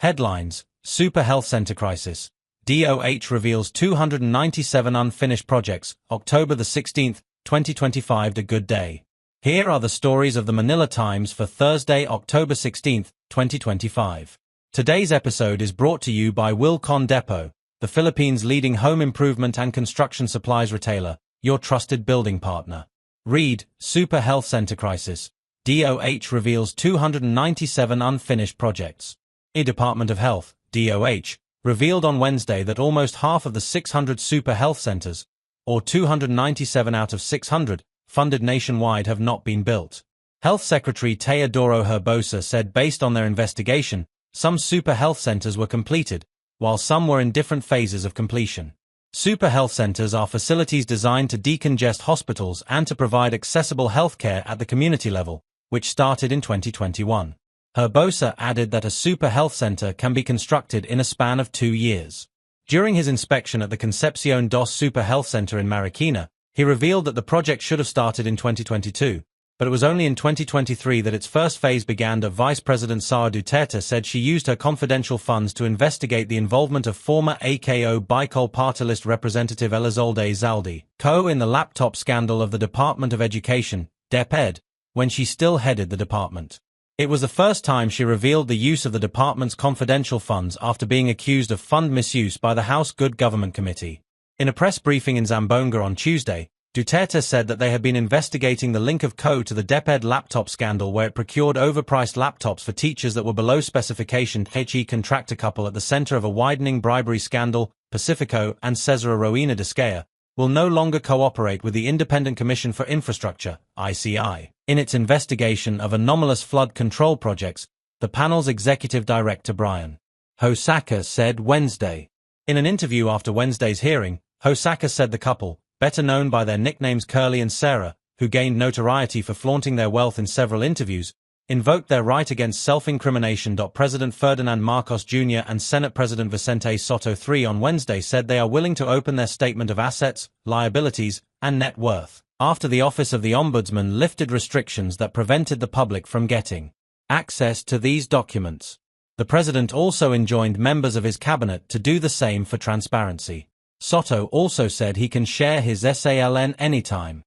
Headlines: Super Health Center Crisis. DOH reveals 297 unfinished projects, October the 16th, 2025. A good day. Here are the stories of the Manila Times for Thursday, October 16th, 2025. Today's episode is brought to you by Wilcon Depot, the Philippines' leading home improvement and construction supplies retailer, your trusted building partner. Read: Super Health Center Crisis. DOH reveals 297 unfinished projects. The Department of Health, DOH, revealed on Wednesday that almost half of the 600 super health centers, or 297 out of 600, funded nationwide have not been built. Health Secretary Teodoro Herbosa said based on their investigation, some super health centers were completed, while some were in different phases of completion. Super health centers are facilities designed to decongest hospitals and to provide accessible healthcare at the community level, which started in 2021. Herbosa added that a super health center can be constructed in a span of 2 years. During his inspection at the Concepcion dos Super Health Center in Marikina, he revealed that the project should have started in 2022, but it was only in 2023 that its first phase began. Vice President Sara Duterte said she used her confidential funds to investigate the involvement of former AKO Bicol Party List Representative Elizalde Zaldi, co in the laptop scandal of the Department of Education, DepEd, when she still headed the department. It was the first time she revealed the use of the department's confidential funds after being accused of fund misuse by the House Good Government Committee. In a press briefing in Zamboanga on Tuesday, Duterte said that they had been investigating the link of CO to the DepEd laptop scandal, where it procured overpriced laptops for teachers that were below specification. HE contractor couple at the center of a widening bribery scandal, Pacifico and Cesara Rowena Discaya, will no longer cooperate with the Independent Commission for Infrastructure, ICI, in its investigation of anomalous flood control projects, the panel's executive director Brian Hosaka said Wednesday. In an interview after Wednesday's hearing, Hosaka said the couple, better known by their nicknames Curly and Sarah, who gained notoriety for flaunting their wealth in several interviews, invoked their right against self-incrimination. President Ferdinand Marcos Jr. and Senate President Vicente Soto III on Wednesday said they are willing to open their statement of assets, liabilities, and net worth, after the Office of the Ombudsman lifted restrictions that prevented the public from getting access to these documents. The president also enjoined members of his cabinet to do the same for transparency. Soto also said he can share his SALN anytime.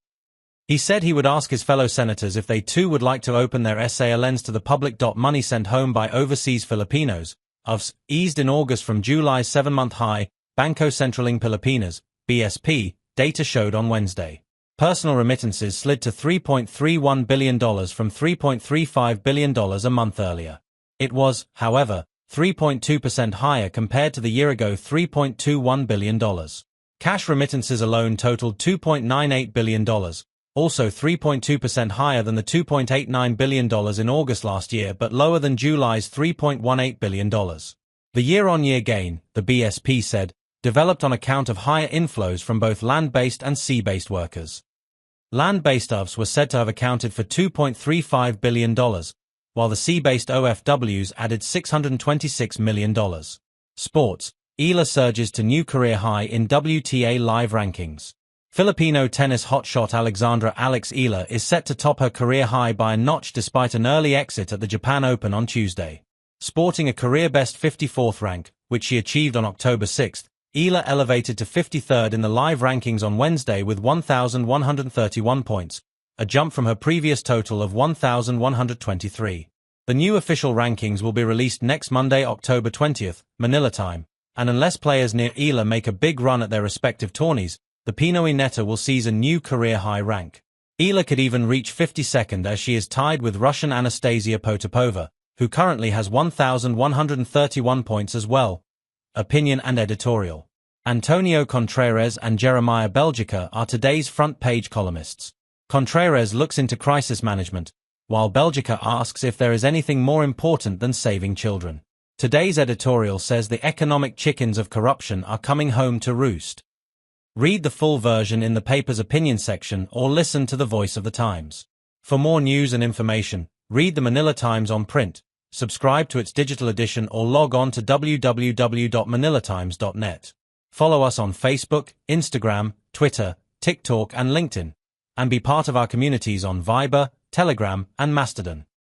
He said he would ask his fellow senators if they too would like to open their SALNs to the public. Money sent home by overseas Filipinos, OVS, eased in August from July's 7-month high, Bangko Sentraling Pilipinas, BSP, data showed on Wednesday. Personal remittances slid to $3.31 billion from $3.35 billion a month earlier. It was, however, 3.2% higher compared to the year ago $3.21 billion. Cash remittances alone totaled $2.98 billion, also 3.2% higher than the $2.89 billion in August last year but lower than July's $3.18 billion. The year-on-year gain, the BSP said, developed on account of higher inflows from both land-based and sea-based workers. Land-based OVs were said to have accounted for $2.35 billion, while the sea-based OFWs added $626 million. Sports: Ila surges to new career high in WTA live rankings. Filipino tennis hotshot Alexandra Alex Ila is set to top her career high by a notch despite an early exit at the Japan Open on Tuesday. Sporting a career-best 54th rank, which she achieved on October 6, Ila elevated to 53rd in the live rankings on Wednesday with 1,131 points, a jump from her previous total of 1,123. The new official rankings will be released next Monday, October 20th, Manila time, and unless players near Ila make a big run at their respective tourneys, the Pinoy netta will seize a new career high rank. Ila could even reach 52nd as she is tied with Russian Anastasia Potapova, who currently has 1,131 points as well. Opinion and editorial. Antonio Contreras and Jeremiah Belgica are today's front-page columnists. Contreras looks into crisis management, while Belgica asks if there is anything more important than saving children. Today's editorial says the economic chickens of corruption are coming home to roost. Read the full version in the paper's opinion section or listen to the Voice of the Times. For more news and information, read the Manila Times on print, subscribe to its digital edition or log on to www.manilatimes.net. Follow us on Facebook, Instagram, Twitter, TikTok and LinkedIn, and be part of our communities on Viber, Telegram and Mastodon.